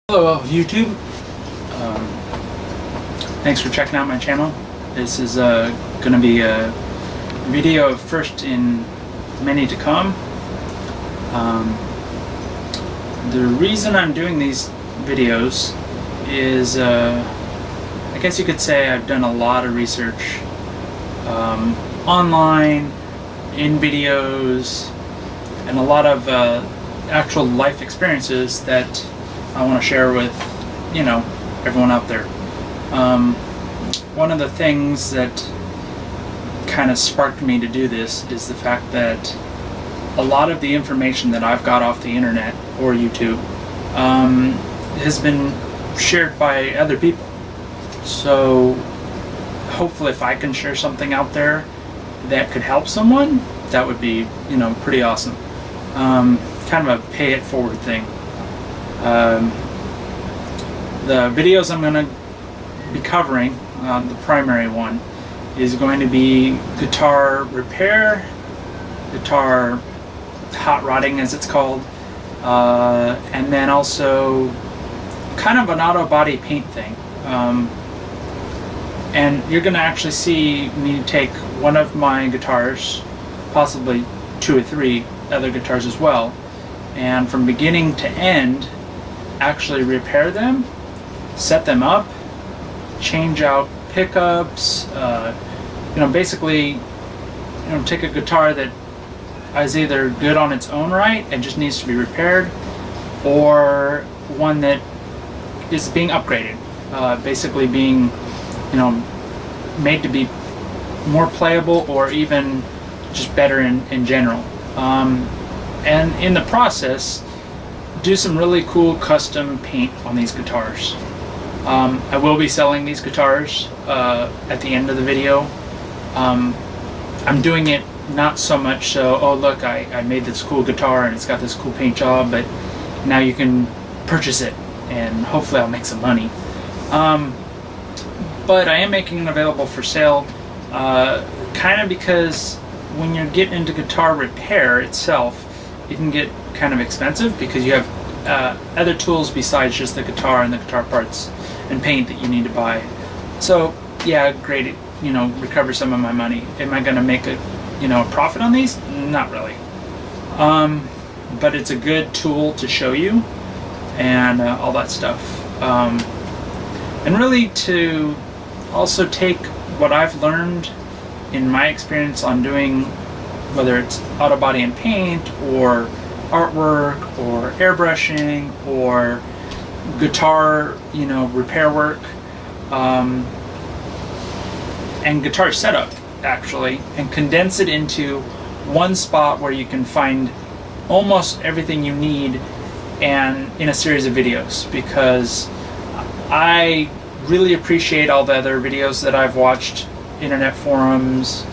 Hello YouTube, thanks for checking out my channel. This is going to be a video of first in many to come. The reason I'm doing these videos is I guess you could say I've done a lot of research online, in videos, and a lot of actual life experiences that I want to share with, everyone out there. One of the things that kind of sparked me to do this is the fact that a lot of the information that I've got off the internet or YouTube has been shared by other people. So hopefully if I can share something out there that could help someone, that would be, pretty awesome. Kind of a pay it forward thing. The videos I'm going to be covering, the primary one, is going to be guitar repair, guitar hot rodding as it's called, and then also kind of an auto body paint thing. And you're going to actually see me take one of my guitars, possibly two or three other guitars as well, and from beginning to end actually repair them, set them up, change out pickups, basically take a guitar that is either good on its own right and just needs to be repaired, or one that is being upgraded, basically being made to be more playable or even just better in general, and in the process do some really cool custom paint on these guitars. I will be selling these guitars at the end of the video. I'm doing it not so much so, oh look, I made this cool guitar and it's got this cool paint job, but now you can purchase it and hopefully I'll make some money. But I am making it available for sale, kind of because when you're getting into guitar repair itself, it can get kind of expensive because you have other tools besides just the guitar and the guitar parts and paint that you need to buy. So yeah, great, recover some of my money. Am I going to make a profit on these? Not really. But it's a good tool to show you and all that stuff. And really to also take what I've learned in my experience on doing, whether it's auto body and paint or artwork or airbrushing or guitar repair work, and guitar setup actually, and condense it into one spot where you can find almost everything you need and in a series of videos, because I really appreciate all the other videos that I've watched, internet forums,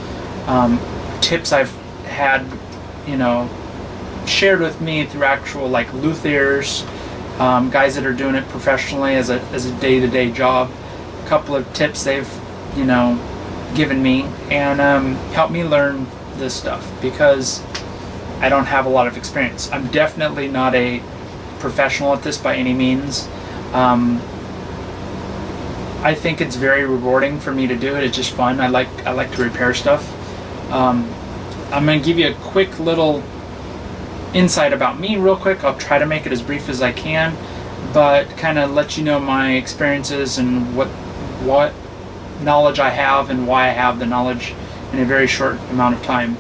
tips I've had shared with me through actual luthiers, guys that are doing it professionally as a day-to-day job. A couple of tips they've given me and helped me learn this stuff, because I don't have a lot of experience. I'm definitely not a professional at this by any means. I think it's very rewarding for me to do it. It's just fun. I like to repair stuff. I'm going to give you a quick little insight about me real quick. I'll try to make it as brief as I can, but kind of let you know my experiences and what knowledge I have and why I have the knowledge in a very short amount of time.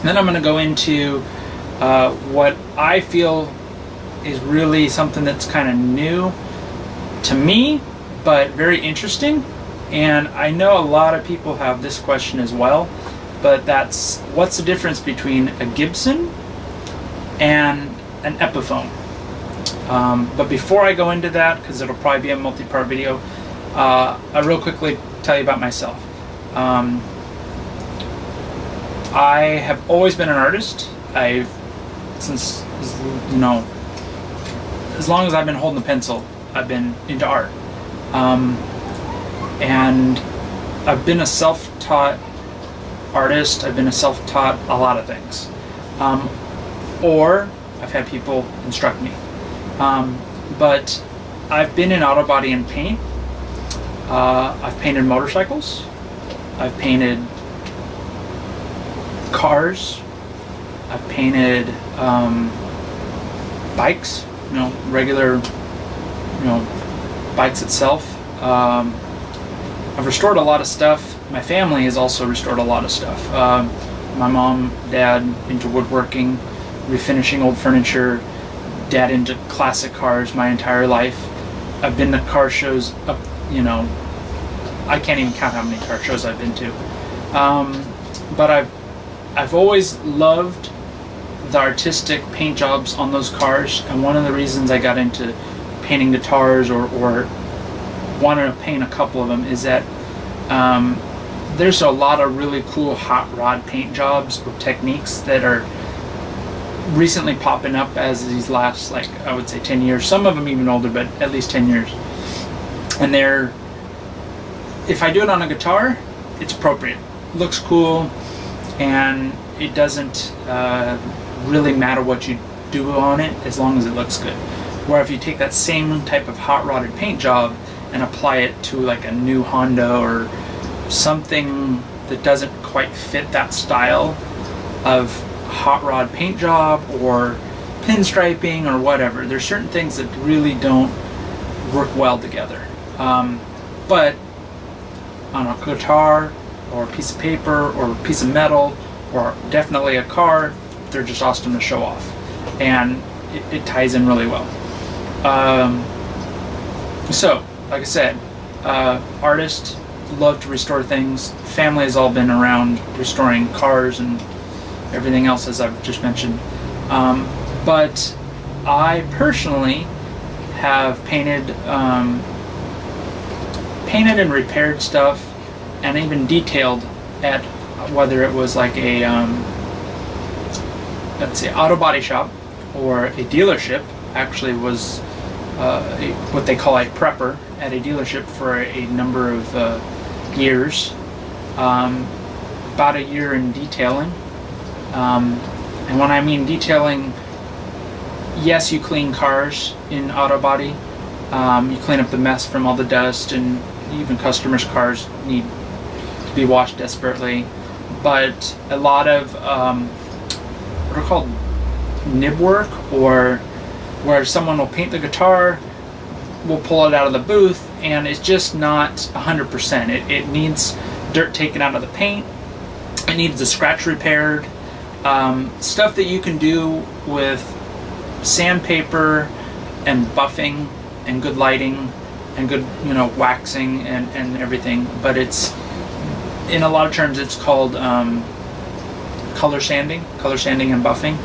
Then I'm going to go into what I feel is really something that's kind of new to me, but very interesting. And I know a lot of people have this question as well, but that's, what's the difference between a Gibson and an Epiphone? But before I go into that, because it'll probably be a multi-part video, I'll real quickly tell you about myself. I have always been an artist. Since as long as I've been holding a pencil, I've been into art. And I've been a self-taught artist. I've been a self-taught a lot of things. Or I've had people instruct me. But I've been in auto body and paint. I've painted motorcycles. I've painted cars. I've painted bikes, regular, bikes itself. I've restored a lot of stuff. My family has also restored a lot of stuff. My mom, dad into woodworking, refinishing old furniture, dad into classic cars my entire life. I've been to car shows up, I can't even count how many car shows I've been to. But I've always loved the artistic paint jobs on those cars, and one of the reasons I got into painting guitars or wanted to paint a couple of them is that there's a lot of really cool hot rod paint jobs or techniques that are recently popping up as these last, I would say 10 years. Some of them even older, but at least 10 years. And if I do it on a guitar, it's appropriate. Looks cool, and it doesn't really matter what you do on it as long as it looks good. Where if you take that same type of hot rodded paint job and apply it to a new Honda or something that doesn't quite fit that style of hot rod paint job or pinstriping or whatever, there's certain things that really don't work well together. But on a guitar or a piece of paper or a piece of metal or definitely a car, they're just awesome to show off, and it ties in really well. So like I said, artists love to restore things. Family has all been around restoring cars and everything else, as I've just mentioned. But I personally have painted and repaired stuff, and even detailed at whether it was let's say auto body shop or a dealership. Actually was what they call a prepper at a dealership for a number of years. About a year in detailing. And when I mean detailing, yes, you clean cars in auto body. You clean up the mess from all the dust, and even customers' cars need to be washed desperately. But a lot of what are called nib work, or where someone will paint the guitar, we'll pull it out of the booth, and it's just not 100%. It needs dirt taken out of the paint. It needs the scratch repaired. Stuff that you can do with sandpaper and buffing and good lighting and good, waxing and everything. But it's, in a lot of terms, it's called color sanding and buffing.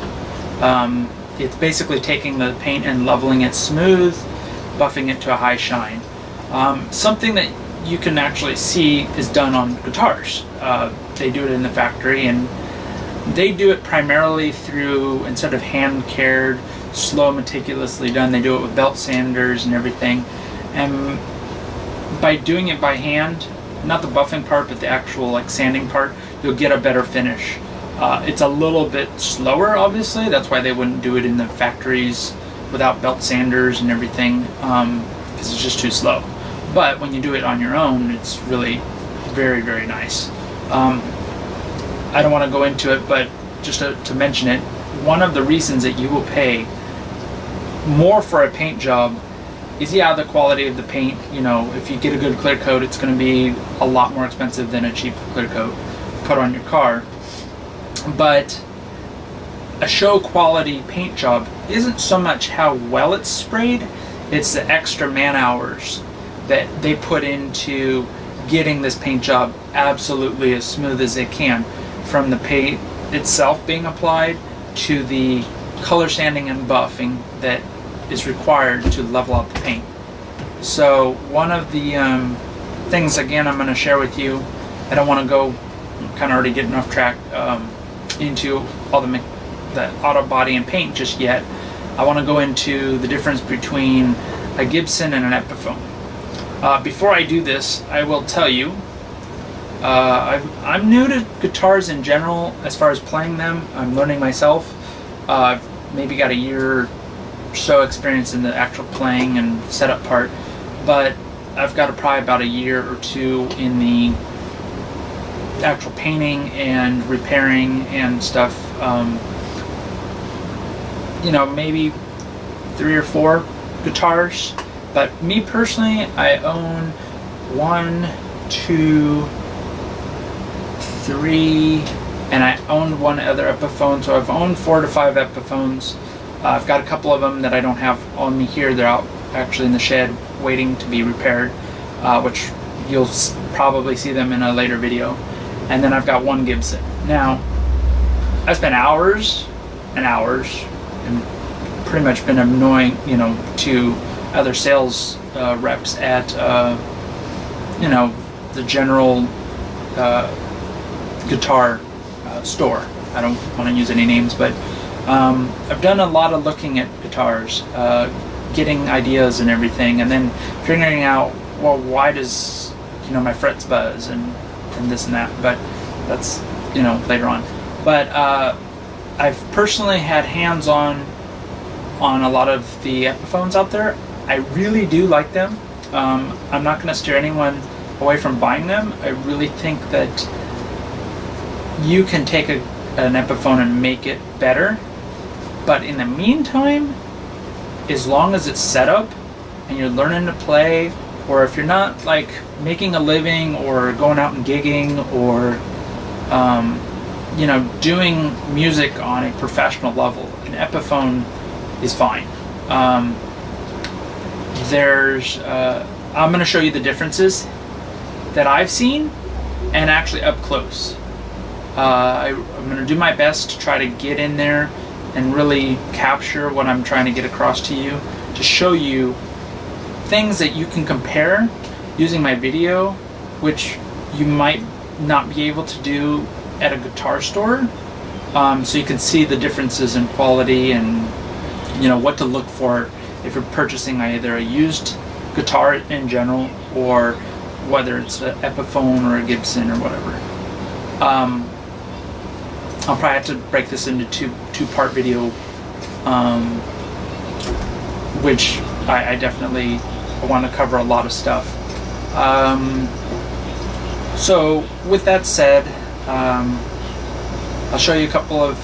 It's basically taking the paint and leveling it smooth, buffing it to a high shine. Something that you can actually see is done on guitars. They do it in the factory, and they do it primarily through, instead of hand-cared, slow, meticulously done, they do it with belt sanders and everything. And by doing it by hand, not the buffing part, but the actual sanding part, you'll get a better finish. It's a little bit slower, obviously. That's why they wouldn't do it in the factories without belt sanders and everything, because it's just too slow. But when you do it on your own, it's really very, very nice. I don't want to go into it, but just to mention it, one of the reasons that you will pay more for a paint job is, the quality of the paint. If you get a good clear coat, it's going to be a lot more expensive than a cheap clear coat put on your car. But a show quality paint job isn't so much how well it's sprayed, it's the extra man hours that they put into getting this paint job absolutely as smooth as they can, from the paint itself being applied to the color sanding and buffing that is required to level out the paint. So one of the things, again, I'm going to share with you, I don't want to go, I'm kind of already getting off track into all the auto body and paint just yet. I want to go into the difference between a Gibson and an Epiphone. Before I do this, I will tell you, I'm new to guitars in general as far as playing them. I'm learning myself. I've maybe got a year so experienced in the actual playing and setup part, but I've got probably about a year or two in the actual painting and repairing and stuff. Maybe 3 or 4 guitars, but me personally, I own 1, 2, 3, and I own one other Epiphone, so I've owned 4 to 5 Epiphones. I've got a couple of them that I don't have on me here. They're out actually in the shed waiting to be repaired, which you'll probably see them in a later video. And then I've got one Gibson. Now, I spent hours and hours and pretty much been annoying, to other sales reps at, the general guitar store. I don't want to use any names, but I've done a lot of looking at guitars, getting ideas and everything, and then figuring out, well, why does my frets buzz and this and that, but that's later on. But I've personally had hands-on a lot of the Epiphones out there. I really do like them. I'm not going to steer anyone away from buying them. I really think that you can take an Epiphone and make it better, but in the meantime, as long as it's set up and you're learning to play, or if you're not like making a living or going out and gigging or doing music on a professional level, an Epiphone is fine. I'm going to show you the differences that I've seen and actually up close. I'm going to do my best to try to get in there and really capture what I'm trying to get across to you, to show you things that you can compare using my video, which you might not be able to do at a guitar store, so you can see the differences in quality and what to look for if you're purchasing either a used guitar in general, or whether it's an Epiphone or a Gibson or whatever. I'll probably have to break this into two-part video, which I definitely want to cover a lot of stuff. So with that said, I'll show you a couple of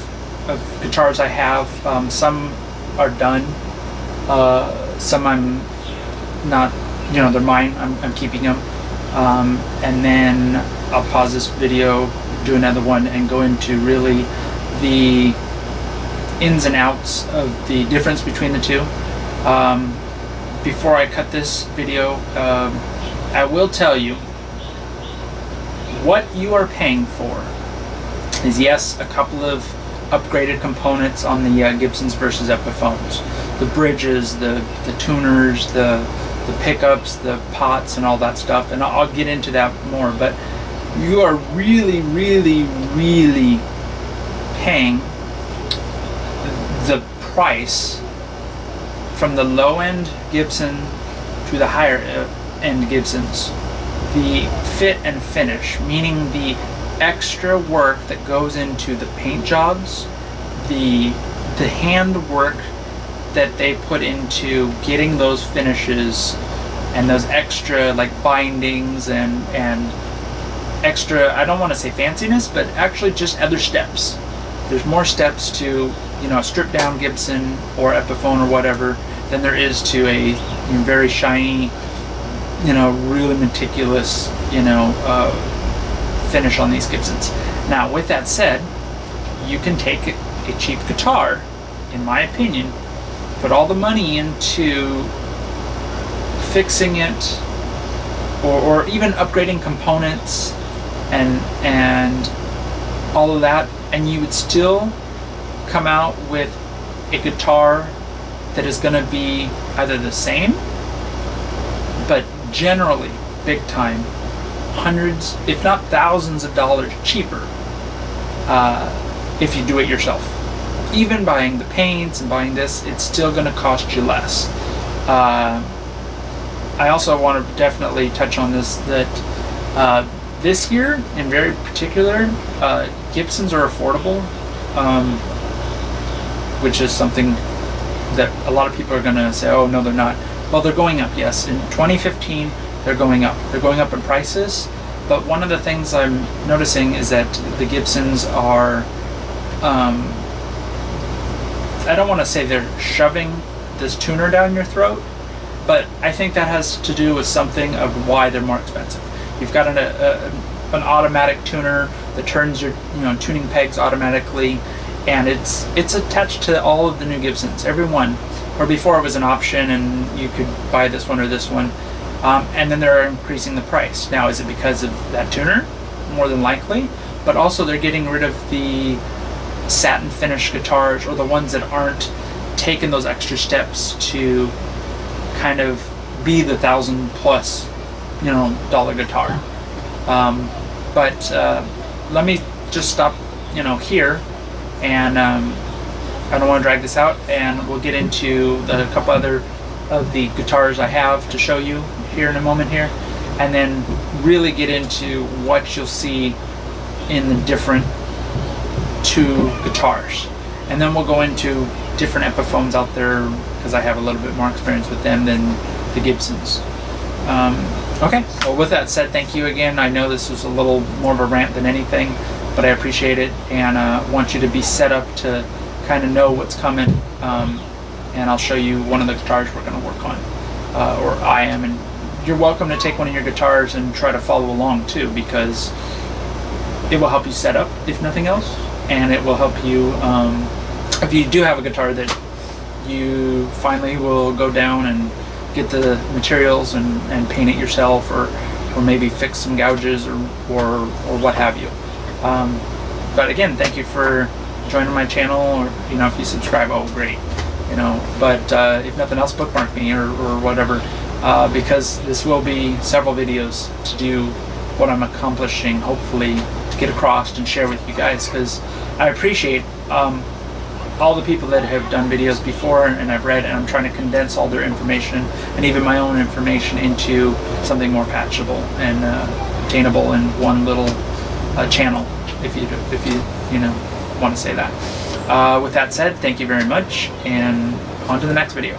guitars I have. Some are done, some I'm not, they're mine, I'm keeping them. And then I'll pause this video, do another one, and go into really the ins and outs of the difference between the two. Before I cut this video, I will tell you what you are paying for is, yes, a couple of upgraded components on the Gibsons versus Epiphones. The bridges, the tuners, the pickups, the pots, and all that stuff, and I'll get into that more, but you are really, really, really paying the price from the low-end Gibson to the higher-end Gibsons. The fit and finish, meaning the extra work that goes into the paint jobs, the handwork that they put into getting those finishes, and those extra like bindings and extra, I don't want to say fanciness, but actually just other steps. There's more steps to a stripped down Gibson or Epiphone or whatever than there is to a very shiny, really meticulous, finish on these Gibsons. Now, with that said, you can take a cheap guitar, in my opinion, put all the money into fixing it, or even upgrading components and all of that, and you would still come out with a guitar that is going to be either the same, but generally, big time, hundreds, if not thousands of dollars cheaper if you do it yourself. Even buying the paints and buying this, it's still going to cost you less. I also want to definitely touch on this, that this year in very particular, Gibsons are affordable, which is something that a lot of people are going to say, oh no, they're not. Well, they're going up. Yes, in 2015 they're going up. They're going up in prices. But one of the things I'm noticing is that the Gibsons are, I don't want to say they're shoving this tuner down your throat, but I think that has to do with something of why they're more expensive. You've got an automatic tuner that turns your tuning pegs automatically, and it's attached to all of the new Gibsons, every one. Or before it was an option and you could buy this one or this one, and then they're increasing the price. Now, is it because of that tuner? More than likely, but also they're getting rid of the satin finish guitars, or the ones that aren't taking those extra steps to kind of be the $1,000+ dollar guitar. But let me just stop here, and I don't want to drag this out, and we'll get into a couple other of the guitars I have to show you here in a moment here, and then really get into what you'll see in the different two guitars. And then we'll go into different Epiphones out there, because I have a little bit more experience with them than the Gibsons. Okay, well, with that said, thank you again. I know this was a little more of a rant than anything, but I appreciate it, and want you to be set up to kind of know what's coming, and I'll show you one of the guitars we're going to work on, or I am, and you're welcome to take one of your guitars and try to follow along too, because it will help you set up, if nothing else, and it will help you, if you do have a guitar that you finally will go down and get the materials and paint it yourself, or maybe fix some gouges or what have you. But again, thank you for joining my channel, or if you subscribe, oh great, but if nothing else, bookmark me or whatever, because this will be several videos to do what I'm accomplishing, hopefully to get across and share with you guys, because I appreciate all the people that have done videos before, and I've read, and I'm trying to condense all their information and even my own information into something more patchable and attainable in one little channel, if you want to say that. With that said, thank you very much, and on to the next video.